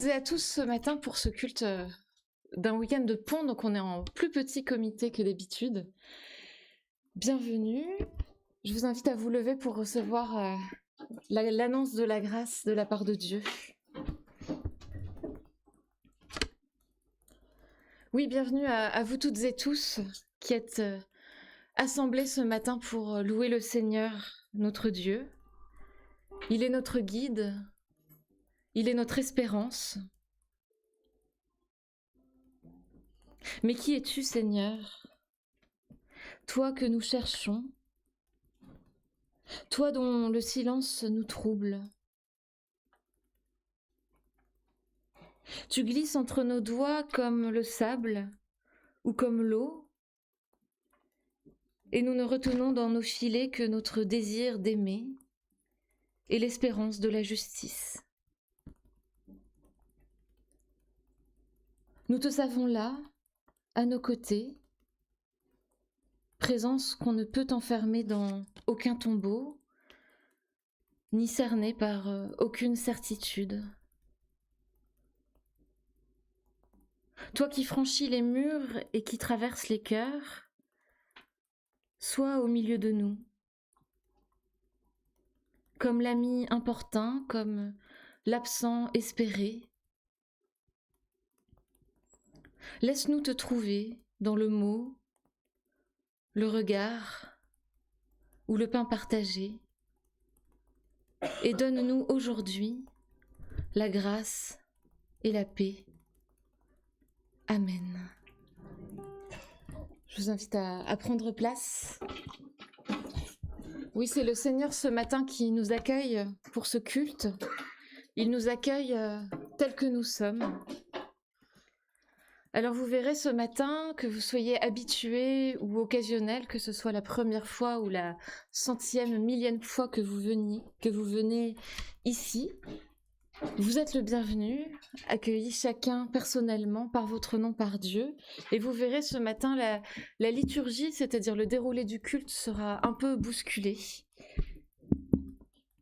Et à tous ce matin pour ce culte d'un week-end de pont, donc on est en plus petit comité que d'habitude. Bienvenue. Je vous invite à vous lever pour recevoir l'annonce de la grâce de la part de Dieu. Oui, bienvenue à vous toutes et tous qui êtes assemblés ce matin pour louer le Seigneur, notre Dieu. Il est notre guide, il est notre espérance. Mais qui es-tu, Seigneur? Toi que nous cherchons, toi dont le silence nous trouble. Tu glisses entre nos doigts comme le sable ou comme l'eau, et nous ne retenons dans nos filets que notre désir d'aimer et l'espérance de la justice. Nous te savons là, à nos côtés, présence qu'on ne peut enfermer dans aucun tombeau, ni cerner par aucune certitude. Toi qui franchis les murs et qui traverses les cœurs, sois au milieu de nous, comme l'ami importun, comme l'absent espéré. Laisse-nous te trouver dans le mot, le regard ou le pain partagé, et donne-nous aujourd'hui la grâce et la paix. Amen. Je vous invite à prendre place. Oui, c'est le Seigneur ce matin qui nous accueille pour ce culte. Il nous accueille tels que nous sommes. Alors vous verrez ce matin, que vous soyez habitué ou occasionnel, que ce soit la première fois ou la centième, millième fois que vous venez ici, vous êtes le bienvenu, accueillis chacun personnellement par votre nom, par Dieu. Et vous verrez ce matin, la liturgie, c'est-à-dire le déroulé du culte, sera un peu bousculé.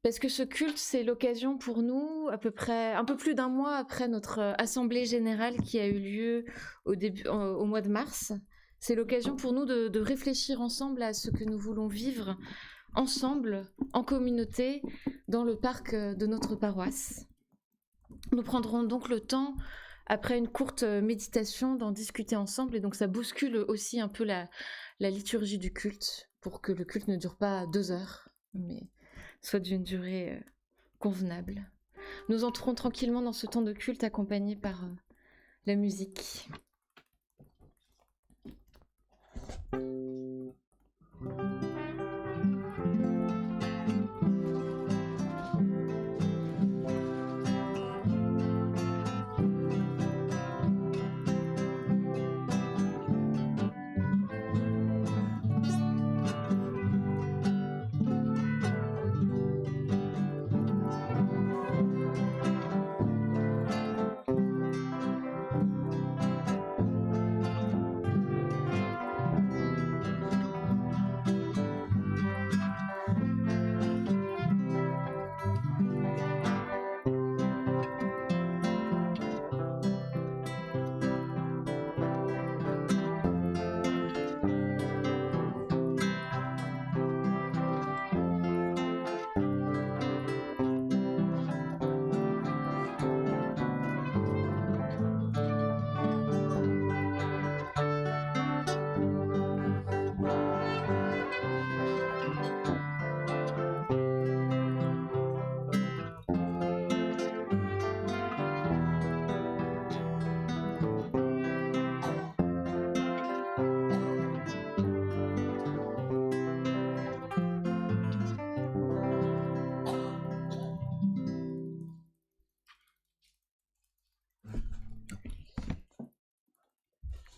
Parce que ce culte, c'est l'occasion pour nous, à peu près un peu plus d'un mois après notre assemblée générale qui a eu lieu au mois de mars, c'est l'occasion pour nous de réfléchir ensemble à ce que nous voulons vivre ensemble, en communauté, dans le parc de notre paroisse. Nous prendrons donc le temps, après une courte méditation, d'en discuter ensemble, et donc ça bouscule aussi un peu la liturgie du culte, pour que le culte ne dure pas 2 heures, mais soit d'une durée convenable. Nous entrons tranquillement dans ce temps de culte accompagné par la musique.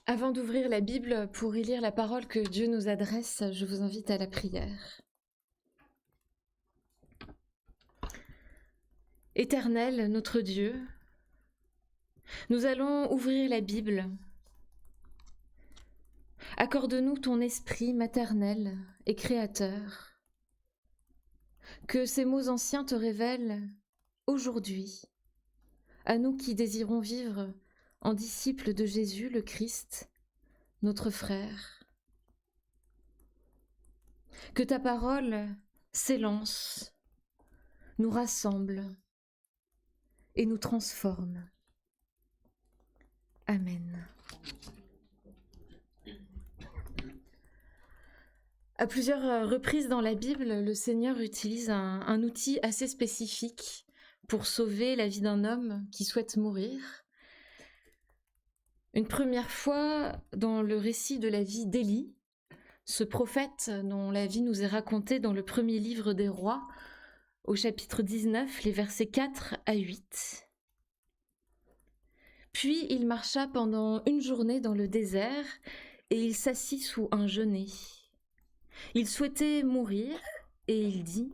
Avant d'ouvrir la Bible pour y lire la parole que Dieu nous adresse, je vous invite à la prière. Éternel, notre Dieu, nous allons ouvrir la Bible. Accorde-nous ton esprit maternel et créateur. Que ces mots anciens te révèlent aujourd'hui à nous qui désirons vivre en disciples de Jésus le Christ, notre frère. Que ta parole s'élance, nous rassemble et nous transforme. Amen. À plusieurs reprises dans la Bible, le Seigneur utilise un outil assez spécifique pour sauver la vie d'un homme qui souhaite mourir. Une première fois dans le récit de la vie d'Élie, ce prophète dont la vie nous est racontée dans le premier livre des rois, au chapitre 19, les versets 4 à 8. Puis il marcha pendant une journée dans le désert et il s'assit sous un genêt. Il souhaitait mourir et il dit :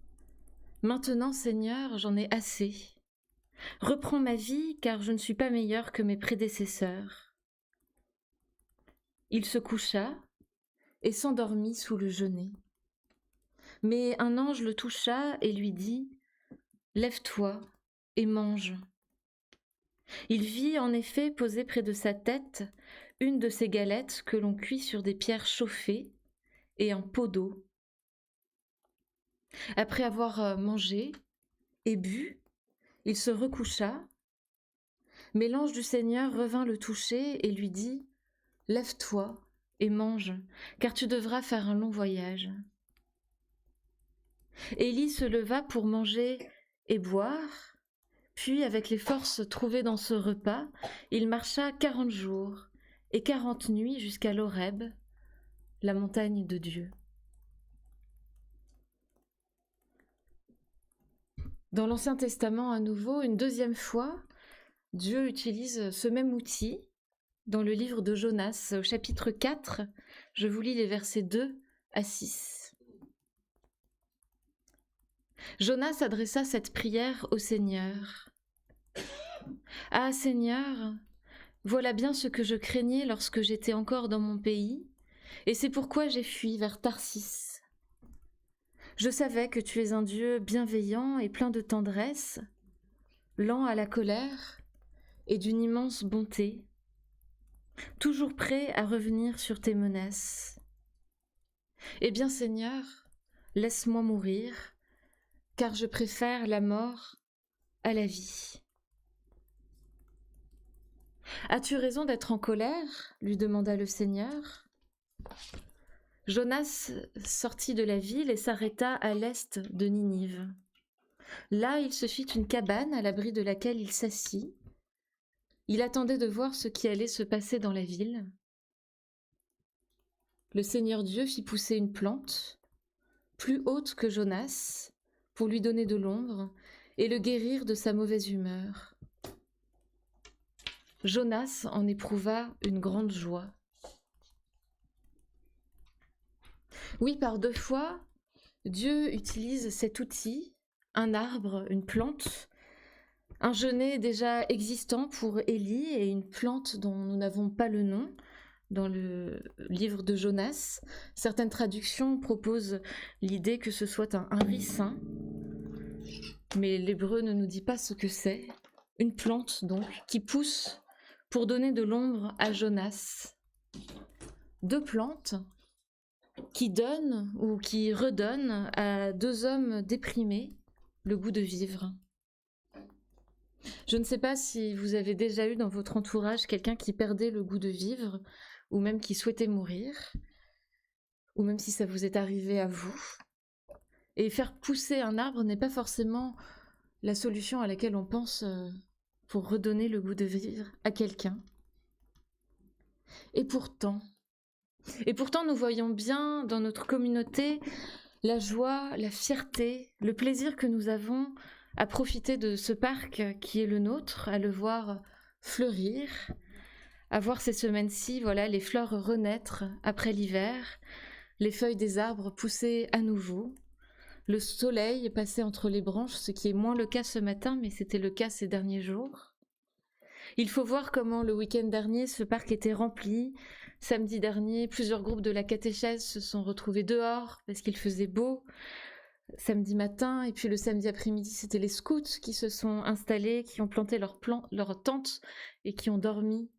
« Maintenant, Seigneur, j'en ai assez. Reprends ma vie, car je ne suis pas meilleur que mes prédécesseurs. » Il se coucha et s'endormit sous le genêt. Mais un ange le toucha et lui dit : « Lève-toi et mange. » Il vit en effet posée près de sa tête une de ces galettes que l'on cuit sur des pierres chauffées et un pot d'eau. Après avoir mangé et bu, il se recoucha, mais l'ange du Seigneur revint le toucher et lui dit : « Lève-toi et mange, car tu devras faire un long voyage. » Élie se leva pour manger et boire, puis avec les forces trouvées dans ce repas, il marcha 40 jours et 40 nuits jusqu'à l'Horeb, la montagne de Dieu. Dans l'Ancien Testament, à nouveau, une deuxième fois, Dieu utilise ce même outil dans le livre de Jonas, au chapitre 4. Je vous lis les versets 2 à 6. Jonas adressa cette prière au Seigneur. « Ah Seigneur, voilà bien ce que je craignais lorsque j'étais encore dans mon pays, et c'est pourquoi j'ai fui vers Tarsis. Je savais que tu es un Dieu bienveillant et plein de tendresse, lent à la colère et d'une immense bonté, toujours prêt à revenir sur tes menaces. Eh bien Seigneur, laisse-moi mourir, car je préfère la mort à la vie. » « As-tu raison d'être en colère ? lui demanda le Seigneur. Jonas sortit de la ville et s'arrêta à l'est de Ninive. Là, il se fit une cabane à l'abri de laquelle il s'assit. Il attendait de voir ce qui allait se passer dans la ville. Le Seigneur Dieu fit pousser une plante, plus haute que Jonas, pour lui donner de l'ombre et le guérir de sa mauvaise humeur. Jonas en éprouva une grande joie. Oui, par 2 fois, Dieu utilise cet outil, un arbre, une plante, un genêt déjà existant pour Élie et une plante dont nous n'avons pas le nom dans le livre de Jonas. Certaines traductions proposent l'idée que ce soit un ricin, mais l'hébreu ne nous dit pas ce que c'est. Une plante donc qui pousse pour donner de l'ombre à Jonas. 2 plantes qui donnent ou qui redonnent à 2 hommes déprimés le goût de vivre. Je ne sais pas si vous avez déjà eu dans votre entourage quelqu'un qui perdait le goût de vivre ou même qui souhaitait mourir, ou même si ça vous est arrivé à vous. Et faire pousser un arbre n'est pas forcément la solution à laquelle on pense pour redonner le goût de vivre à quelqu'un. Et pourtant, nous voyons bien dans notre communauté la joie, la fierté, le plaisir que nous avons à profiter de ce parc qui est le nôtre, à le voir fleurir, à voir ces semaines-ci, voilà, les fleurs renaître après l'hiver, les feuilles des arbres pousser à nouveau, le soleil passer entre les branches, ce qui est moins le cas ce matin, mais c'était le cas ces derniers jours. Il faut voir comment le week-end dernier, ce parc était rempli. Samedi dernier, plusieurs groupes de la catéchèse se sont retrouvés dehors parce qu'il faisait beau. samedi matin, et puis le samedi après-midi, c'était les scouts qui se sont installés, qui ont planté leur tente et qui ont dormi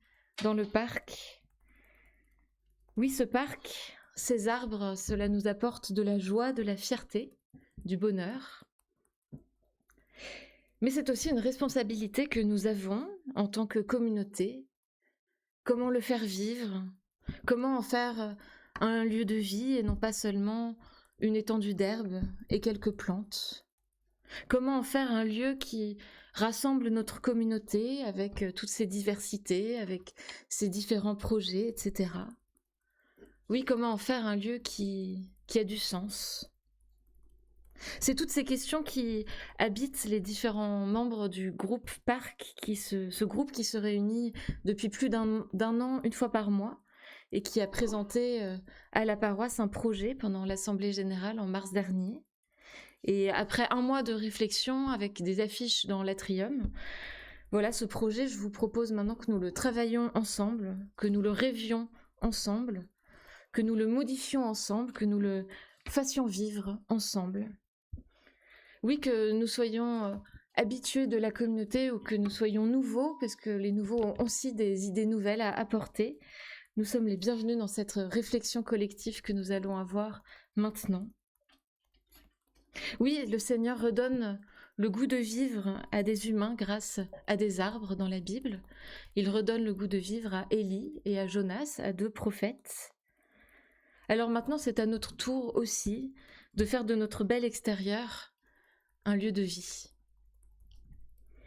dans le parc. Oui, ce parc, ces arbres, cela nous apporte de la joie, de la fierté, du bonheur. Mais c'est aussi une responsabilité que nous avons en tant que communauté. Comment le faire vivre? Comment en faire un lieu de vie et non pas seulement une étendue d'herbe et quelques plantes? Comment en faire un lieu qui rassemble notre communauté avec toutes ses diversités, avec ses différents projets, etc. Oui, comment en faire un lieu qui a du sens? C'est toutes ces questions qui habitent les différents membres du groupe Parc, ce groupe qui se réunit depuis plus d'un an, une fois par mois, et qui a présenté à la paroisse un projet pendant l'Assemblée générale en mars dernier. Et après un mois de réflexion avec des affiches dans l'atrium, voilà, ce projet, je vous propose maintenant que nous le travaillions ensemble, que nous le rêvions ensemble, que nous le modifions ensemble, que nous le fassions vivre ensemble. Oui, que nous soyons habitués de la communauté ou que nous soyons nouveaux, parce que les nouveaux ont aussi des idées nouvelles à apporter. Nous sommes les bienvenus dans cette réflexion collective que nous allons avoir maintenant. Oui, le Seigneur redonne le goût de vivre à des humains grâce à des arbres dans la Bible. Il redonne le goût de vivre à Élie et à Jonas, à 2 prophètes. Alors maintenant, c'est à notre tour aussi de faire de notre bel extérieur un lieu de vie.